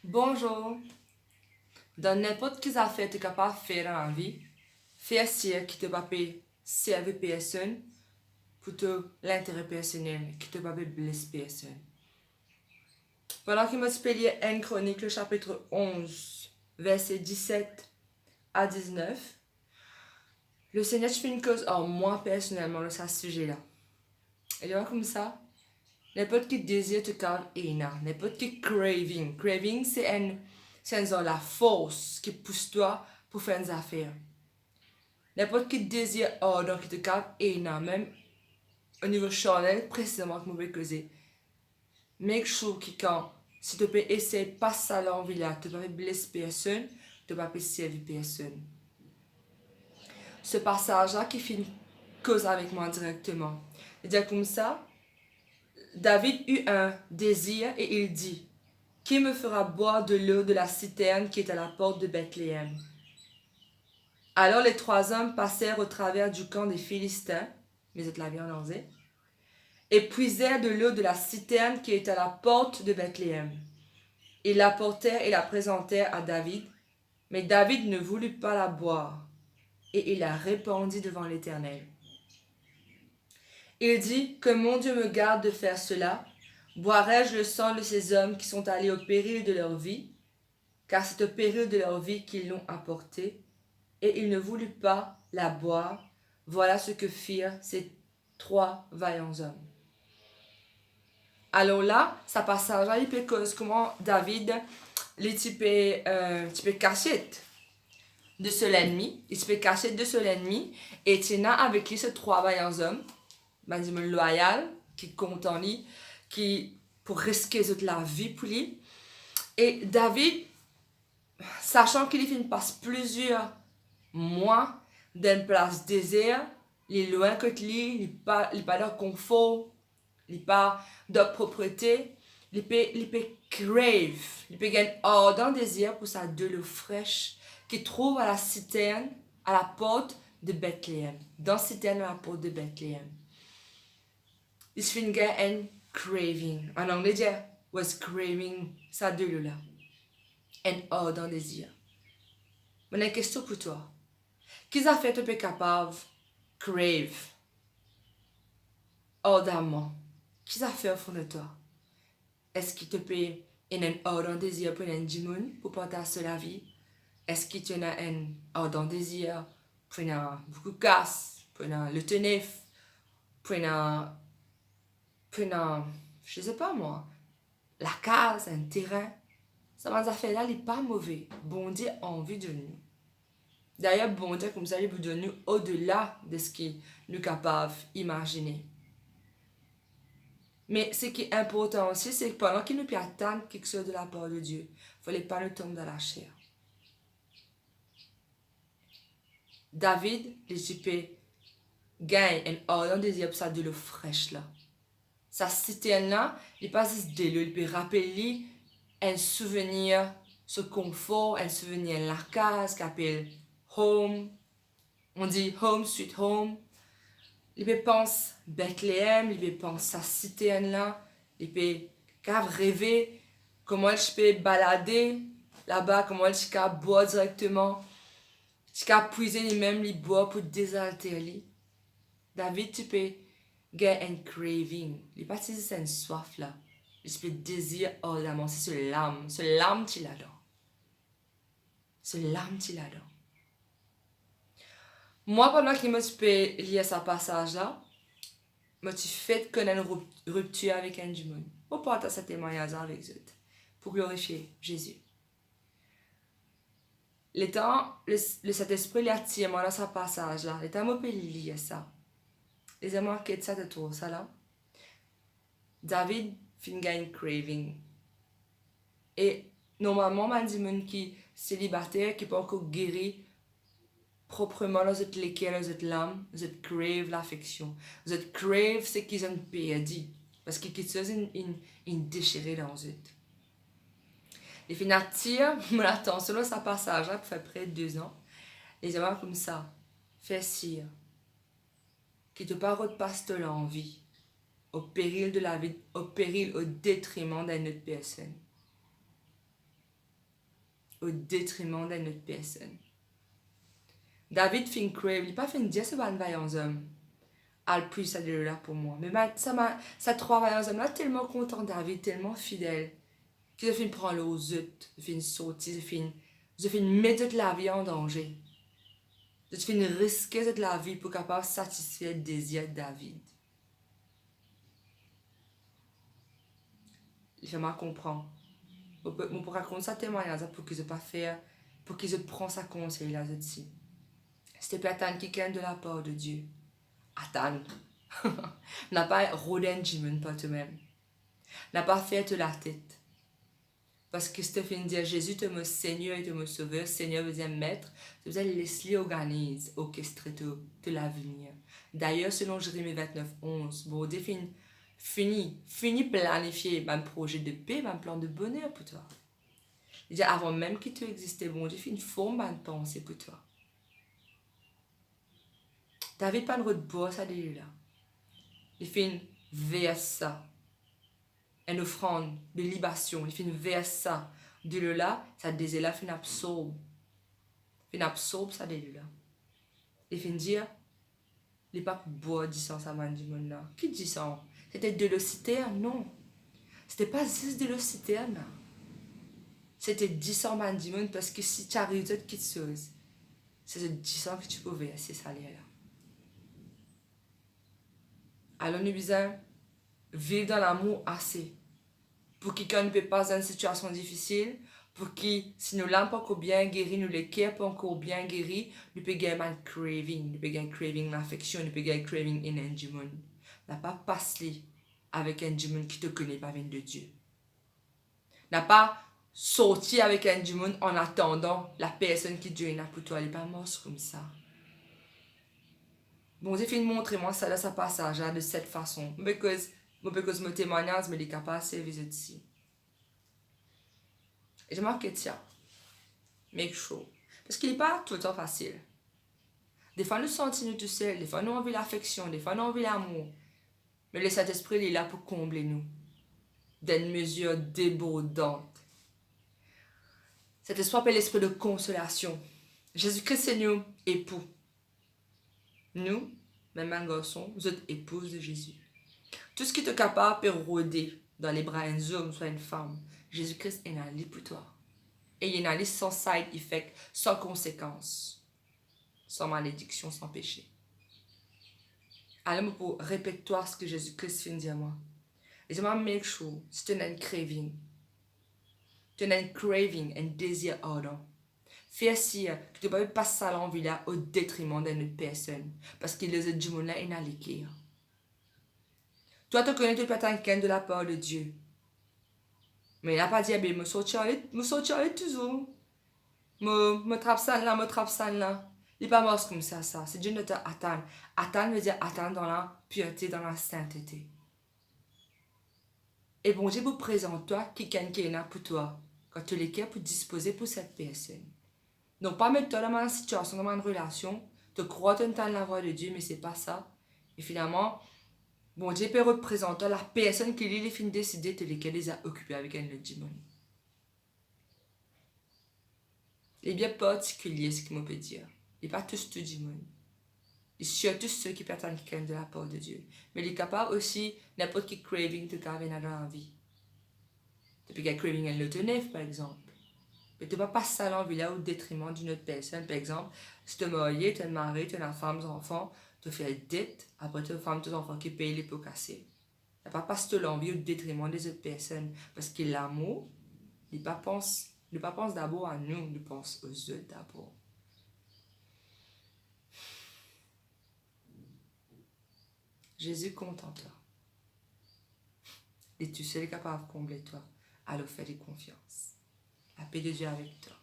Bonjour. Dans n'importe quelle affaire tu es capable de faire dans la vie, fais ce qui te va servir personne pour l'intérêt personnel, qui te va blesser personne. Pendant qu'il m'a expliqué 1 Chronique, le chapitre 11, verset 17 à 19, le Seigneur fait une cause en moi personnellement de ce sujet-là. Et là, comme ça, n'importe qui désir te calme et n'importe qui craving. Craving, c'est la force qui pousse toi pour faire des affaires. N'importe qui désir ardent qui te calme et même au niveau charnel, précisément comme vous pouvez causer. Make sure que quand, si tu peux essayer de passer à l'envie là, tu ne vas pas blesser personne, tu ne vas pas servir personne. Ce passage-là qui fait une cause avec moi directement. Et dire comme ça, David eut un désir et il dit, qui me fera boire de l'eau de la citerne qui est à la porte de Bethléem? Alors les 3 hommes passèrent au travers du camp des Philistins, mais êtes la vie en danger, et puisèrent de l'eau de la citerne qui est à la porte de Bethléem. Ils l'apportèrent et la présentèrent à David, mais David ne voulut pas la boire, et il la répandit devant l'Éternel. Il dit, que mon Dieu me garde de faire cela. Boirai-je le sang de ces hommes qui sont allés au péril de leur vie? Car c'est au péril de leur vie qu'ils l'ont apportée, et il ne voulut pas la boire. Voilà ce que firent ces 3 vaillants hommes. Alors là, ça passage là, il peut cause comment David, les types caché de ce l'ennemi, il peut cacher de ce l'ennemi, et Tina avec lui ces 3 vaillants hommes, ben loyal, qui compte en lui, qui pour risquer la vie pour lui. Et David, sachant qu'il passe plusieurs mois dans une place désert, il est loin que lui, il n'est pas de confort, il n'est pas de propreté, il peut crave, il peut gagner ardent désir pour sa de l'eau fraîche qu'il trouve à la citerne, à la porte de Bethléem. Dans la citerne à la porte de Bethléem. Il se fait un craving. En anglais, dit was craving sa de l'eau là. Un ardent désir. Mais une question pour toi. Qu'est-ce que fait tu es capable crave ardemment? Qu'est-ce que fait au fond de toi? Est-ce qu'il te peut un ardent désir pour un dimon pour partager la vie? Est-ce que tu as un ardent désir pour beaucoup de casse, pour le tenif, pour je sais pas moi, la case, un terrain? Ça m'a fait là, il n'est pas mauvais. Bon Dieu a envie de nous. D'ailleurs, bon Dieu, comme ça, il vous donne au-delà de ce qu'il nous est capable d'imaginer. Mais ce qui est important aussi, c'est que pendant qu'il nous peut attendre quelque chose de la part de Dieu, il ne fallait pas nous tomber dans la chair. David, l'Égypte, gagne un ardent désir pour ça de l'eau fraîche là. Sa citerne là, il pas juste de l'eau, il peut rappeler un souvenir, ce confort, un souvenir la case qui appelle home. On dit home, sweet home. Il peut penser Bethléem, il peut penser sa citerne là, il peut rêver comment je peux balader là-bas, comment je peux boire directement, je peux puiser lui-même les bois pour désaltérer. David, tu peux get un craving. Il n'est pas si c'est une soif là. Il peut désir ardemment. C'est ce l'âme qui l'adore. Ce l'âme qui l'adore. Moi, pendant qu'il me suis lié à ce passage-là, je me suis fait connaître une rupture avec un du monde. Pour partager ce témoignage avec eux. Pour glorifier Jésus. Le temps, le Saint-Esprit l'attire moi dans ce passage-là. Le temps, je peux lire ça. Les amours qui ça de tout ça là. David fin gagne craving. Et normalement, man dit moun qui célibataire qui pas encore guéri proprement dans cette lesquels dans cette l'âme, vous êtes crave l'affection. Vous êtes crave ce qu'ils ont perdu parce qu'ils quittent une déchirée dans eux. Les fin attire mon attention dans ce passage là pour faire près de 2 ans. Les amours comme ça, fait cire qui te pas repasse de l'envie. Au péril de la vie, au péril, au détriment d'une autre personne. au détriment de notre personne. David fin crave, il n'a pas fin dire c'est pas un vaillant homme. Al plus ça de là pour moi. Mais ça trois vaillants hommes là tellement content David, tellement fidèle, qu'il a fin prendre le aux autres, fin sortir, je fin mettre la vie en danger. Je fin risquer de la vie pour capable satisfaire le désir de David. Il fait mal comprendre. On peut raconter ça témoignage pour qu'ils ne pas faire, pour qu'ils prennent sa conseil là dessus. C'était pas attendre quelqu'un de la part de Dieu. Attendre. N'a pas rodé Jimon par toi-même. N'a pas fait la tête. Parce que Stéphane dit Jésus te mon Seigneur et te mon Sauveur. Seigneur veut dire maître. Ça veut dire laisse-lui organise, orchestrer de l'avenir. D'ailleurs, selon Jérémie 29, 11, bon, fini planifier un projet de paix, un plan de bonheur pour toi. Il dit avant même qu'il te existait, bon Dieu, une forme de pensée pour toi. David pas le droit de boire ça de là. Il fait une verse ça. Une offrande de libation. Il fait une verse ça. De là, ça désire là, fait une absorbe. Fait une absorbe ça de là. Il fait dire, il pas boire 10 ans ça m'a dit mon là. Qui dit ça? C'était de l'eau citerne, non. C'était pas juste de l'eau citerne. C'était 10 ans m'a dit mon parce que si tu arrives à quelque chose, c'est 10 ans que tu peux verser ça là. Alors nous besoin vivre dans l'amour assez pour que quand nous ne peut pas dans une situation difficile, pour que si nous l'avons pas encore bien guéri, nous le cœur pas encore bien guéri, nous peut gagner un craving, nous peut gagner craving l'affection, nous peut gagner craving in un démon. N'a pas passé avec un démon qui te connaît pas vient de Dieu. N'a pas sorti avec un démon en attendant la personne qui Dieu a pour toi, elle n'est pas morte comme ça. Bon Dieu fait montrer-moi ça dans sa passage de cette façon. Because mon témoignage me dit capable de servir ici. Et je marque tiens, make sure. Parce qu'il n'est pas tout le temps facile. Des fois nous sentons nous tout seuls, des fois nous avons l'affection, des fois nous avons l'amour. Mais le Saint-Esprit il est là pour combler nous. D'une mesure débordante. Cet esprit appelle l'esprit de consolation. Jésus-Christ c'est nous, époux. Nous, même un garçon, vous êtes épouse de Jésus. Tout ce qui est capable peut rôder dans les bras d'un homme, soit une femme. Jésus-Christ est là pour toi. Et il est là sans side effect, sans conséquences, sans malédiction, sans péché. Alors, pour répète-toi ce que Jésus-Christ vient de dire à moi. Et je vais make sure, si tu as un craving, un désir ardent, fais si que tu ne peux pas passer l'envie là au détriment d'une autre personne. Parce que les autres du monde là, ils n'ont l'équerre. Toi, tu connais tout le temps de la part de Dieu. Mais il n'a pas dit, je me sortir toujours. Me trappe ça là. Il n'est pas mort comme ça. C'est Dieu ne te attend. Attendre veut dire attendre dans la pureté, dans la sainteté. Et bon Dieu vous présente toi quelqu'un qui est là pour toi. Quand tu es pour disposer pour cette personne. Donc, pas mettre toi dans une situation, dans une relation, te croire entendre la voix de Dieu, mais c'est pas ça. Et finalement, bon Dieu peut représenter la personne qui lui fin décider de lesquelles il a occupé avec un autre démon. Les bien particuliers, ce qu'il me peut dire. Et pas tous tout démon. Et surtout ceux qui permettent quelqu'un de la part de Dieu. Mais il est capable aussi n'importe quel craving de garder dans la vie. Tu peux avoir craving un autre neuf, par exemple. Mais tu ne vas pas passer à l'envie là au détriment d'une autre personne. Par exemple, si tu es marié, tu es marié, tu as une femme, des enfants, tu fais une dette, après tu as une femme, tes enfants qui payent les pots cassés. Tu ne vas pas passer l'envie au détriment des autres personnes. Parce que l'amour, il ne pense d'abord à nous, il pense aux autres d'abord. Jésus compte en toi. Et tu sais capable de combler toi. Alors fais-lui confiance. La paix de Dieu avec toi.